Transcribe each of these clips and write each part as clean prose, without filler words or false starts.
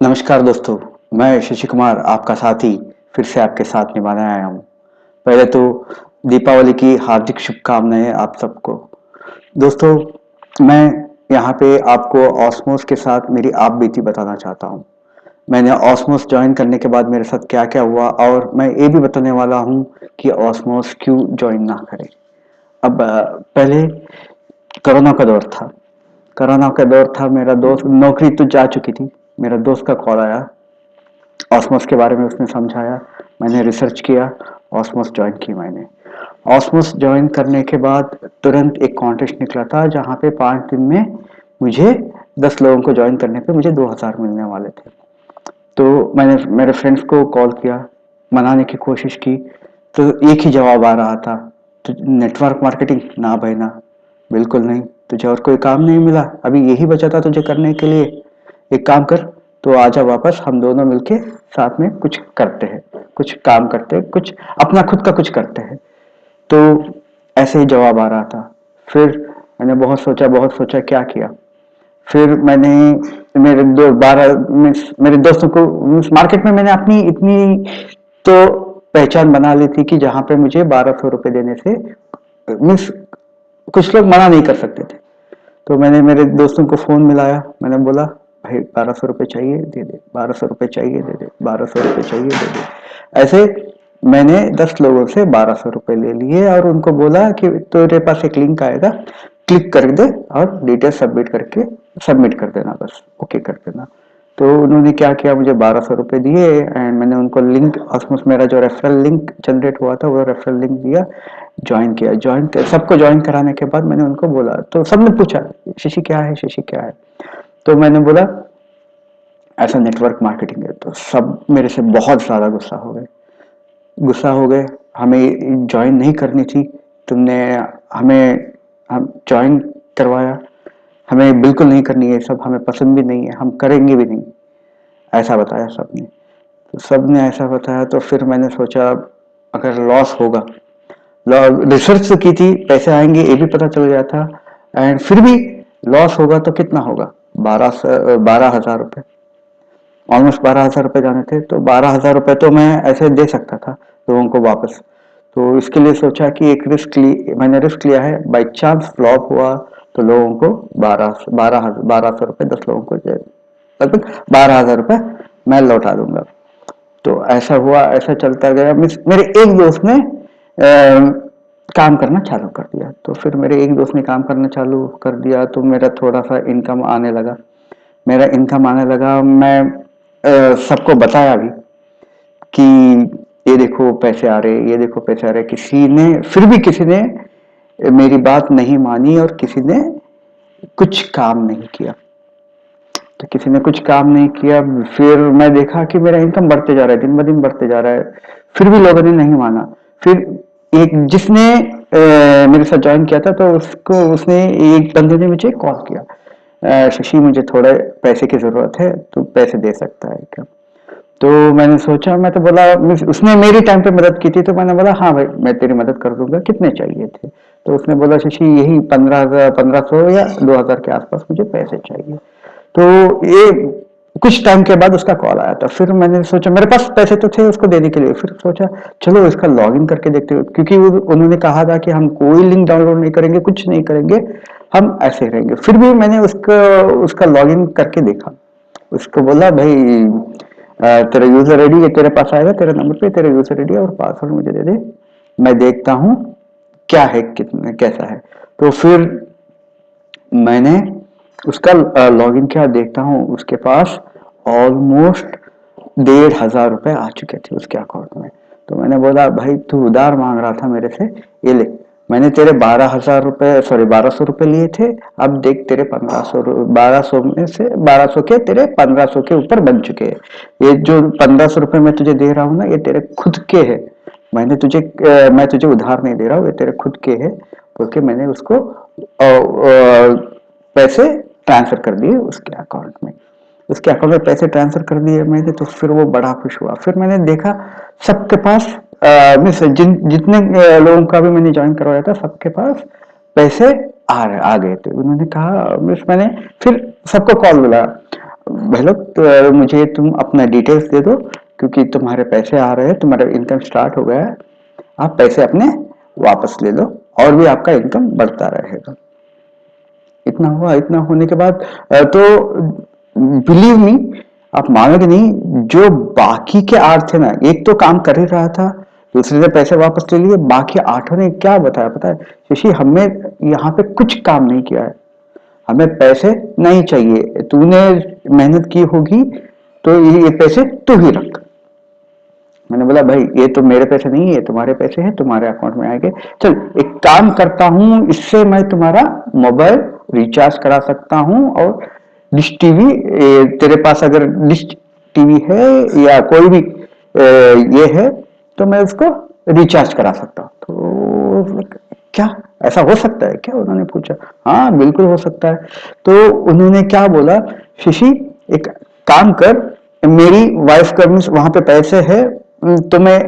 नमस्कार दोस्तों, मैं शशि कुमार आपका साथी फिर से आपके साथ निभाने आया हूँ। पहले तो दीपावली की हार्दिक शुभकामनाएं आप सबको। दोस्तों, मैं यहाँ पे आपको ऑस्मोस के साथ मेरी आप बीती बताना चाहता हूँ। मैंने ऑस्मोस ज्वाइन करने के बाद मेरे साथ क्या-क्या हुआ और मैं ये भी बताने वाला हूँ कि ऑस्मोस क्यों ज्वाइन ना करें। अब पहले कोरोना का दौर था। कोरोना का दौर था, मेरा दोस्त नौकरी तो जा चुकी थी। मेरा दोस्त का कॉल आया, ऑस्मोस के बारे में उसने समझाया, मैंने रिसर्च किया, ऑस्मोस ज्वाइन की मैंने। ऑस्मोस ज्वाइन करने के बाद तुरंत एक कॉन्टेस्ट निकला था जहाँ पे 5 दिन में मुझे 10 लोगों को ज्वाइन करने पे मुझे 2000 मिलने वाले थे। तो मैंने मेरे फ्रेंड्स को कॉल किया, मनाने की कोशिश की, तो एक ही जवाब आ रहा था, तो नेटवर्क मार्केटिंग ना भाई ना, बिल्कुल नहीं, तुझे और कोई काम नहीं मिला, अभी यही बचा था तुझे करने के लिए। एक काम कर, तो आजा वापस, हम दोनों मिलके साथ में कुछ करते हैं, कुछ काम करते हैं, कुछ अपना खुद का कुछ करते हैं। तो ऐसे ही जवाब आ रहा था। फिर मैंने बहुत सोचा क्या किया। फिर मैंने मेरे दो बारह मेरे दोस्तों को मार्केट में मैंने अपनी इतनी तो पहचान बना ली थी कि जहां पे मुझे 1200 रुपये देने से मीन्स कुछ लोग मना नहीं कर सकते थे। तो मैंने मेरे दोस्तों को फोन मिलाया, मैंने बोला भाई 1200 रुपये चाहिए दे दे, 1200 रुपये चाहिए दे दे, 1200 रुपये चाहिए दे दे। ऐसे मैंने 10 लोगों से 1200 रुपये ले लिए और उनको बोला कि तेरे पास एक लिंक आएगा, क्लिक कर दे और डिटेल सबमिट कर देना, बस ओके कर देना। तो उन्होंने क्या किया, मुझे 1200 रुपये दिए एंड मैंने उनको लिंक, ऑसमोस मेरा जो रेफरल लिंक जनरेट हुआ था वो रेफरल लिंक दिया, ज्वाइन किया। सबको ज्वाइन कराने के बाद मैंने उनको बोला, तो सबने पूछा शशि क्या है, शशि क्या है। तो मैंने बोला ऐसा नेटवर्क मार्केटिंग है। तो सब मेरे से बहुत ज्यादा गुस्सा हो गए, हमें ज्वाइन नहीं करनी थी, तुमने हमें हम ज्वाइन करवाया, हमें बिल्कुल नहीं करनी है, सब हमें पसंद भी नहीं है, हम करेंगे भी नहीं, ऐसा बताया सबने। तो सबने ऐसा बताया तो फिर मैंने सोचा अगर लॉस होगा, रिसर्च तो की थी, पैसे आएंगे ये भी पता चल गया था, एंड फिर भी लॉस होगा तो कितना होगा, 12,000 रुपये, ऑलमोस्ट 12,000 रुपये जाने थे। तो 12,000 रुपये तो मैं ऐसे दे सकता था लोगों को वापस। तो इसके लिए सोचा कि एक मैंने रिस्क लिया है, बाई चांस फ्लॉप हुआ तो लोगों को 1200 रुपये 10 लोगों को लगभग 12,000 रुपये मैं लौटा दूंगा। तो ऐसा हुआ, ऐसा चलता गया। मेरे एक दोस्त ने काम करना चालू कर दिया, तो फिर मेरे एक दोस्त ने काम करना चालू कर दिया, तो मेरा थोड़ा सा इनकम आने लगा। मैं सबको बताया भी कि ये देखो पैसे आ रहे, ये देखो पैसे आ रहे। किसी ने मेरी बात नहीं मानी और किसी ने कुछ काम नहीं किया। तो किसी ने कुछ काम नहीं किया, फिर मैं देखा कि मेरा इनकम बढ़ते जा रहा है, दिन ब दिन बढ़ते जा रहा है, फिर भी लोगों ने नहीं माना। फिर एक जिसने मेरे साथ ज्वाइन किया था, तो उसने एक बंदे ने मुझे कॉल किया, शशि मुझे थोड़े पैसे की जरूरत है, तू पैसे दे सकता है क्या। तो मैंने सोचा, मैं तो बोला, उसने मेरी टाइम पे मदद की थी, तो मैंने बोला हाँ भाई मैं तेरी मदद कर दूंगा, कितने चाहिए थे। तो उसने बोला शशि यही 1500 या 2000 के आसपास मुझे पैसे चाहिए। तो ये कुछ टाइम के बाद उसका कॉल आया था। फिर मैंने सोचा, मेरे पास पैसे तो थे उसको देने के लिए, फिर सोचा चलो इसका लॉगिन करके देखते हो, क्योंकि उन्होंने कहा था कि हम कोई लिंक डाउनलोड नहीं करेंगे, कुछ नहीं करेंगे, हम ऐसे रहेंगे। फिर भी मैंने उसका लॉगिन करके देखा, उसको बोला भाई तेरा यूजर आईडी ये तेरे पास आएगा, तेरे नंबर पे तेरा यूजर आईडी और पासवर्ड मुझे दे दे, मैं देखता हूँ क्या है, कितना कैसा है। तो फिर मैंने उसका लॉगिन किया, देखता हूँ उसके पास ऑलमोस्ट 1,500 रुपए आ चुके थे उसके अकाउंट में। तो मैंने बोला भाई तू उधार मांग रहा था मेरे से, ये ले, मैंने तेरे 12,000 रुपए सॉरी 1,200 रुपए लिए थे, अब देख तेरे 1500, 1200 में से 1200 के तेरे 1500 के ऊपर बन चुके हैं। ये जो 1500 रुपए मैं तुझे दे रहा हूँ ना, ये तेरे खुद के है, मैं तुझे उधार नहीं दे रहा हूँ, ये तेरे खुद के है, क्योंकि मैंने उसको पैसे ट्रांसफर कर दिए उसके अकाउंट में पैसे ट्रांसफर कर दिए मैंने। तो फिर वो बड़ा खुश हुआ। फिर मैंने देखा सबके पास जितने लोगों का भी मैंने ज्वाइन करवाया था, सबके पास पैसे आ गए थे। उन्होंने कहा, मैंने फिर सबको कॉल मिला, भाई लोग तो मुझे तुम अपना डिटेल्स दे दो, क्योंकि तुम्हारे पैसे आ रहे हैं, तुम्हारा इनकम स्टार्ट हो गया है, आप पैसे अपने वापस ले लो और भी आपका इनकम बढ़ता रहेगा। इतना हुआ, इतना होने के बाद तो बिलीव मी, आप मानोगे नहीं, जो बाकी के 8 थे ना, एक तो काम कर ही रहा था, दूसरे ने पैसे वापस ले लिए, बाकी 8 ने क्या बताया पता है, शशि हमने यहाँ पे कुछ काम नहीं किया है, हमें पैसे नहीं चाहिए, तूने मेहनत की होगी तो ये पैसे तू ही रख। मैंने बोला भाई ये तो मेरे पैसे नहीं है, ये तुम्हारे पैसे हैं, तुम्हारे अकाउंट में आएंगे, चल एक काम करता हूं, इससे मैं तुम्हारा मोबाइल रिचार्ज करा सकता हूं, और डिश टीवी, तेरे पास अगर डिश टीवी है या कोई भी ये है तो मैं उसको रिचार्ज करा सकता हूँ। तो क्या ऐसा हो सकता है क्या, उन्होंने पूछा। हाँ बिल्कुल हो सकता है। तो उन्होंने क्या बोला, शशि एक काम कर, मेरी वाइफ का वहां पे पैसे है, तो मैं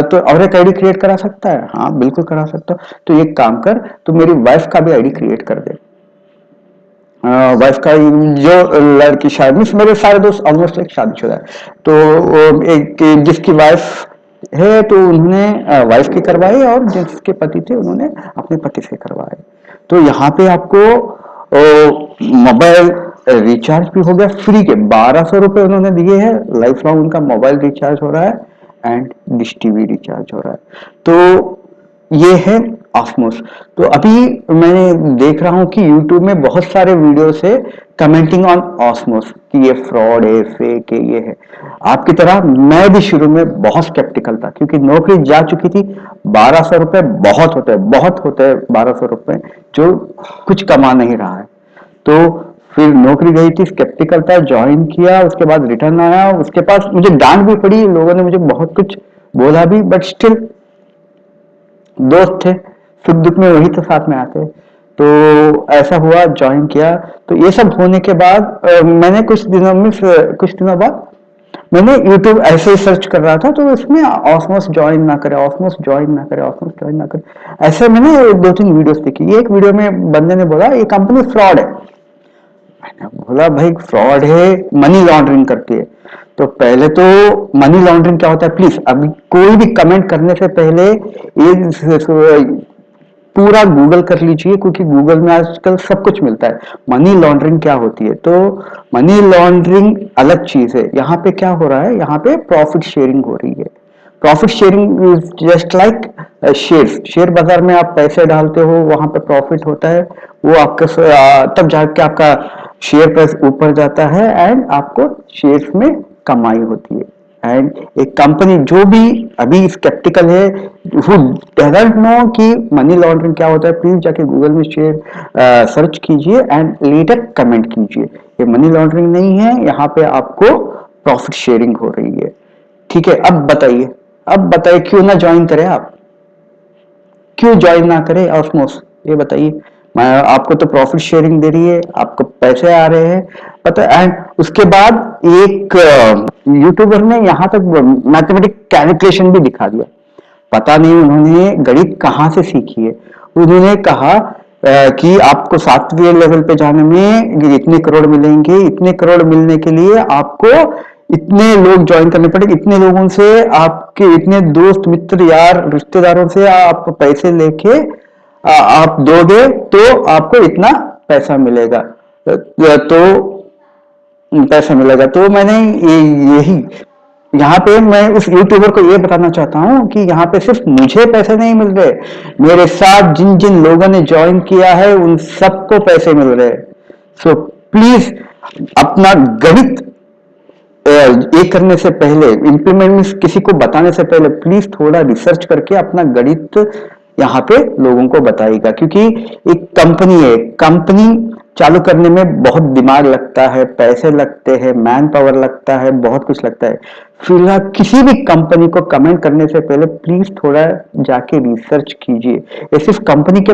तो और एक आईडी क्रिएट करा सकता है। हाँ बिल्कुल करा सकता हूँ। तो एक काम कर, तो मेरी वाइफ का भी आईडी क्रिएट कर दे। वाइफ का जो लड़की, शायद मेरे सारे दोस्त ऑलमोस्ट एक शादीशुदा है, तो एक जिसकी वाइफ है तो उन्होंने वाइफ की करवाई, और जिसके पति थे उन्होंने अपने पति से करवाए। तो यहाँ पे आपको मोबाइल रिचार्ज भी हो गया फ्री के, 1200 रुपए उन्होंने दिए हैं, लाइफ लॉन्ग उनका मोबाइल रिचार्ज हो रहा है एंड डिश टीवी रिचार्ज हो रहा है। तो ये है ऑस्मोस। तो अभी मैं देख रहा हूं कि YouTube में बहुत सारे वीडियो से कमेंटिंग ऑन ऑस्मोस कि ये फ्रॉड है, फेक है, ये है। आपकी तरह मैं भी शुरू में बहुत स्केप्टिकल था, क्योंकि नौकरी जा चुकी थी। 1200 रुपए बहुत होते हैं, बहुत होते हैं 1200 रुपए, जो कुछ कमा नहीं रहा है। तो फिर नौकरी गई थी, स्केप्टिकल था, ज्वाइन किया, उसके बाद रिटर्न आया, उसके पास मुझे डांट भी पड़ी, लोगों ने मुझे बहुत कुछ बोला भी, बट स्टिल दोस्त थे, सुख दुख में वही तो साथ में आते। तो ऐसा हुआ, ज्वाइन किया। तो ये सब होने के बाद मैंने कुछ दिनों बाद मैंने YouTube ऐसे ही सर्च कर रहा था, तो उसमें ऑस्मोस ज्वाइन ना करे, ऑस्मोस ज्वाइन ना करे, ऑस्मोस ज्वाइन ना करे, ऐसे मैंने 2-3 वीडियोस देखी। एक वीडियो में बंदे ने बोला ये कंपनी फ्रॉड है। मैंने बोला भाई फ्रॉड है, मनी लॉन्ड्रिंग करती है। तो पहले तो मनी लॉन्ड्रिंग क्या होता है, प्लीज अभी कोई भी कमेंट करने से पहले ये पूरा गूगल कर लीजिए, क्योंकि गूगल में आजकल सब कुछ मिलता है। मनी लॉन्ड्रिंग क्या होती है, तो मनी लॉन्ड्रिंग अलग चीज है। यहाँ पे क्या हो रहा है, यहाँ पे प्रॉफिट शेयरिंग हो रही है। Profit sharing is just like share बाजार में आप पैसे डालते हो, वहां पे प्रॉफिट होता है, वो आपका तब जाके आपका शेयर प्राइस ऊपर जाता है एंड आपको शेयर्स में कमाई होती है। एंड एक कंपनी जो भी अभी स्केप्टिकल है, who doesn't know कि मनी लॉन्ड्रिंग क्या होता है, प्लीज जाके गूगल में शेयर सर्च कीजिए एंड लेटर कमेंट कीजिए। ये मनी लॉन्ड्रिंग नहीं है, यहाँ पे आपको प्रॉफिट शेयरिंग हो रही है। ठीक है, अब बताइए क्यों ना ज्वाइन करें आप, क्यों ज्वाइन ना करें ऑस्मोस, ये बताइए। मैं आपको तो प्रॉफिट शेयरिंग दे रही है, आपको पैसे आ रहे हैं पता। एंड उसके बाद एक यूट्यूबर ने यहाँ तक मैथमेटिक कैलकुलेशन भी दिखा दिया। पता नहीं उन्होंने गणित कहाँ से सीखी है। उन्होंने कहा कि आपको 7वें लेवल पे जाने में इतने करोड़ मिलेंगे, इतने करोड़ मिलने के लिए आपको इतने लोग ज्वाइन करने पड़ेंगे, इतने लोगों से, आपके इतने दोस्त मित्र यार रिश्तेदारों से आप पैसे लेके आप दोगे तो आपको इतना पैसा मिलेगा। तो पैसा मिलेगा। तो मैंने यही यहाँ पे मैं उस यूट्यूबर को ये बताना चाहता हूँ कि यहाँ पे सिर्फ मुझे पैसे नहीं मिल रहे, मेरे साथ जिन जिन लोगों ने ज्वाइन किया है उन सबको पैसे मिल रहे। सो प्लीज अपना गणित ये करने से पहले, इंप्लीमेंट किसी को बताने से पहले प्लीज थोड़ा रिसर्च करके अपना गणित यहाँ पे लोगों को बताइएगा। क्योंकि एक कंपनी है, कंपनी चालू करने में बहुत दिमाग लगता है, पैसे लगते हैं, मैन पावर लगता है, बहुत कुछ लगता है। फिलहाल किसी भी कंपनी को कमेंट करने से पहले प्लीज थोड़ा जाके रिसर्च कीजिए। ये सिर्फ कंपनी का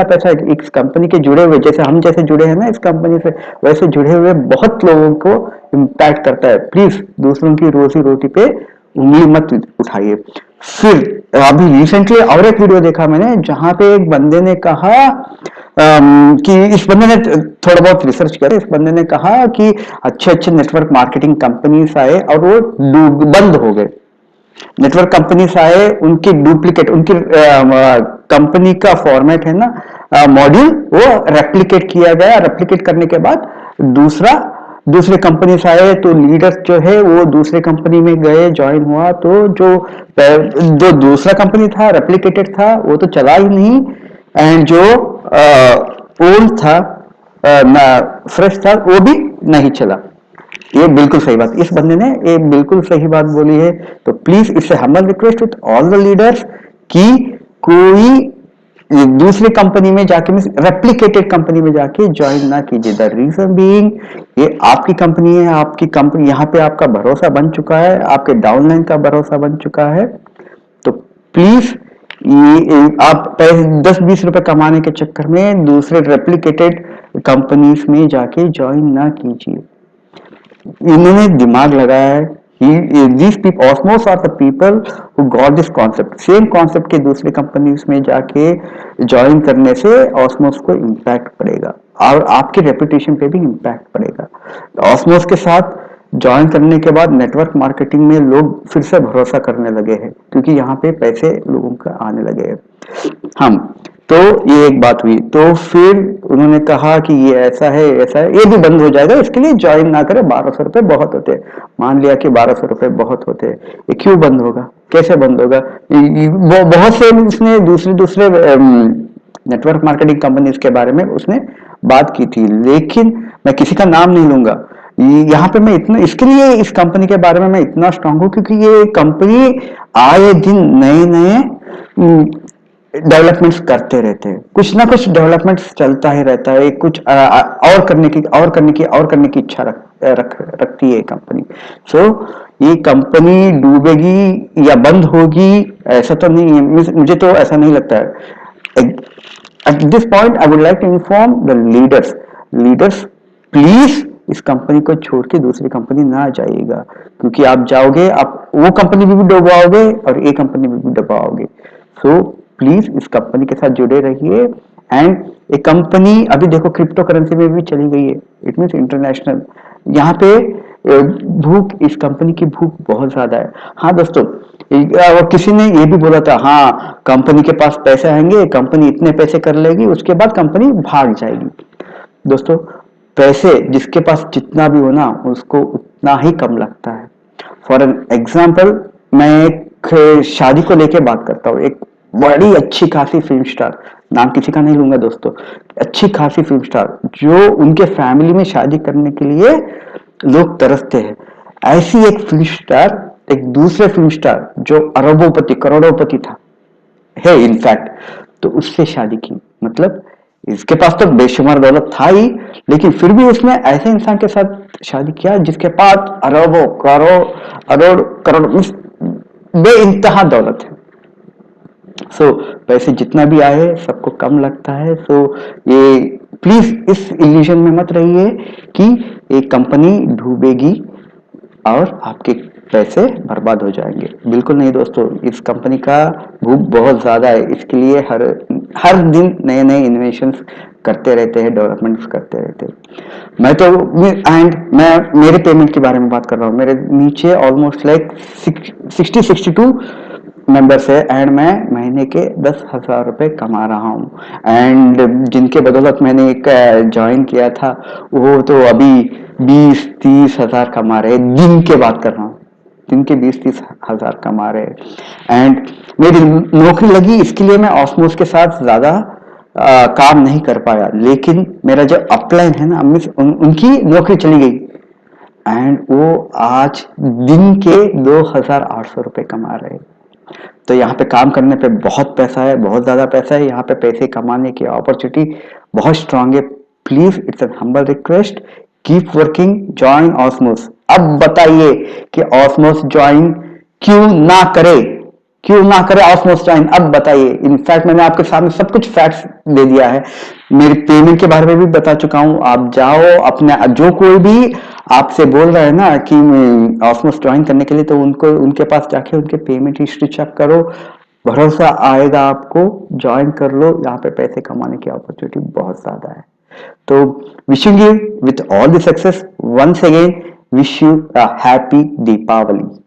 पैसा है, इस कंपनी के जुड़े हुए, जैसे हम जैसे जुड़े हैं ना इस कंपनी से, वैसे जुड़े हुए बहुत लोगों को इम्पैक्ट करता है। प्लीज दूसरों की रोजी रोटी पे उंगली मत उठाइए। फिर अभी रिसेंटली और एक वीडियो देखा मैंने, जहां पे एक बंदे ने कहा कि इस बंदे ने थोड़ा बहुत रिसर्च किया, इस बंदे ने कहा कि अच्छे अच्छे नेटवर्क मार्केटिंग कंपनीज आए और वो बंद हो गए। नेटवर्क कंपनीज आए, उनकी डुप्लीकेट, उनकी कंपनी का फॉर्मेट है ना मॉड्यूल, वो रेप्लिकेट किया गया। रेप्लिकेट करने के बाद दूसरे कंपनीज आए, तो लीडर्स जो है वो दूसरे कंपनी में गए, ज्वाइन हुआ, तो जो दूसरा कंपनी था रेप्लिकेटेड था वो तो चला ही नहीं, एंड जो ओल्ड था फ्रेश था वो भी नहीं चला। ये बिल्कुल सही बात, इस बंदे ने ये बिल्कुल सही बात बोली है। तो प्लीज इससे humble request with all the leaders कि कोई दूसरी कंपनी में जाके, मीन रेप्लिकेटेड कंपनी में जाके ज्वाइन ना कीजिए। द रीजन बीइंग, ये आपकी कंपनी है, आपकी कंपनी, यहाँ पे आपका भरोसा बन चुका है, आपके डाउनलाइन का भरोसा बन चुका है। तो प्लीज ये आप पैसे 10-20 रुपए कमाने के चक्कर में दूसरे रेप्लिकेटेड कंपनीज में जाके ज्वाइन ना कीजिए। इन्होंने दिमाग लगाया है। These people, Osmos are the people who got this concept. Same concept के दूसरे कंपनीज में जाके ज्वाइन करने से ऑस्मोस को इम्पैक्ट पड़ेगा और आपके रेपुटेशन पे भी इम्पैक्ट पड़ेगा। ऑस्मोस के साथ ज्वाइन करने के बाद नेटवर्क मार्केटिंग में लोग फिर से भरोसा करने लगे हैं, क्योंकि यहाँ पे पैसे लोगों का आने लगे हैं। हम तो ये एक बात हुई, तो फिर उन्होंने कहा कि ये ऐसा है, ये भी बंद हो जाएगा, इसके लिए ज्वाइन ना करें, 1200 रुपए बहुत होते हैं। मान लिया कि 1200 रुपए बहुत होते हैं, ये क्यों बंद होगा, कैसे बंद होगा? वो बहुत से उसने दूसरे नेटवर्क मार्केटिंग कंपनीज के बारे में उसने बात की थी, लेकिन मैं किसी का नाम नहीं लूंगा। यहाँ पे मैं इतना, इसके लिए इस कंपनी के बारे में मैं इतना स्ट्रांग हूँ क्योंकि ये कंपनी आए दिन नए नए डेवलपमेंट्स करते रहते हैं, कुछ ना कुछ डेवलपमेंट्स चलता ही रहता है, कुछ और करने की इच्छा रखती है कंपनी। सो ये कंपनी डूबेगी या बंद होगी ऐसा तो नहीं है, मुझे तो ऐसा नहीं लगता है। At this point I would like to inform the leaders please इस कंपनी को छोड़ के दूसरी कंपनी ना जाइएगा, क्योंकि आप जाओगे, आप वो कंपनी भी डुबाओगे और ये कंपनी भी डुबाओगे। सो प्लीज इस कंपनी के साथ जुड़े रहिए। एंड एक कंपनी अभी देखो क्रिप्टो करेंसी में भी चली गई है, इट मीन्स इंटरनेशनल। यहाँ पे भूख, इस कंपनी की भूख बहुत ज्यादा है। हाँ दोस्तों, किसी ने ये भी बोला था, हाँ कंपनी के पास पैसे आएंगे, कंपनी इतने पैसे कर लेगी, उसके बाद कंपनी भाग जाएगी। दोस्तों, पैसे जिसके पास जितना भी हो ना, उसको उतना ही कम लगता है। फॉर एन एग्जाम्पल, मैं एक शादी को लेके बात करता हूँ। एक बड़ी अच्छी खासी फिल्म स्टार, नाम किसी का नहीं लूंगा दोस्तों, अच्छी खासी फिल्म स्टार जो उनके फैमिली में शादी करने के लिए लोग तरसते हैं, ऐसी एक फिल्म स्टार एक दूसरे फिल्म स्टार जो अरबोपति करोड़ोपति था है इनफैक्ट, तो उससे शादी की। मतलब इसके पास तो बेशुमार दौलत था ही, लेकिन फिर भी उसने ऐसे इंसान के साथ शादी किया जिसके पास अरबों करोड़ बे इंतहा दौलत है। सो पैसे जितना भी आए सबको कम लगता है। सो ये प्लीज इस इल्यूजन में मत रहिए कि एक कंपनी डूबेगी और आपके पैसे बर्बाद हो जाएंगे। बिल्कुल नहीं दोस्तों, इस कंपनी का भूख बहुत ज्यादा है, इसके लिए हर दिन नए नए इनोवेशंस करते रहते हैं, डेवलपमेंट्स करते रहते हैं। मैं मेरे पेमेंट के बारे में बात कर रहा हूँ। मेरे नीचे ऑलमोस्ट लाइक 62 मेंबर्स है एंड मैं महीने के 10,000 रुपए कमा रहा हूँ। एंड जिनके बदौलत मैंने एक ज्वाइन किया था, वो तो अभी 20-30 हजार कमा रहे, दिन के बात कर रहा हूँ, दिन के 20-30 हजार कमा रहे। एंड मेरी नौकरी लगी, इसके लिए मैं ऑस्मोस के साथ ज्यादा काम नहीं कर पाया, लेकिन मेरा जो अपलाइन है ना, उनकी नौकरी चली गई एंड वो आज दिन के 2,800 रुपए कमा रहे। तो यहाँ पे काम करने पे बहुत पैसा है, बहुत ज्यादा पैसा है। यहाँ पे पैसे कमाने की अपॉर्चुनिटी बहुत स्ट्रांग है। Please it's an humble request, keep working, join Osmos. अब बताइए कि ऑस्मोस ज्वाइन क्यों ना करे ऑस्मोस ज्वाइन, अब बताइए। इनफैक्ट मैंने आपके सामने सब कुछ फैक्ट्स दे दिया है, मेरी पेमेंट के बारे में भी बता चुका हूं। आप जाओ अपने, जो कोई भी आपसे बोल रहा है ना कि ऑस्मोस ज्वाइन करने के लिए, तो उनके पास जाके उनके पेमेंट हिस्ट्री चेक करो। भरोसा आएगा आपको, ज्वाइन कर लो, यहाँ पे पैसे कमाने की अपॉर्चुनिटी बहुत ज्यादा है। तो wishing you with all the success, once again wish you a happy Deepawali.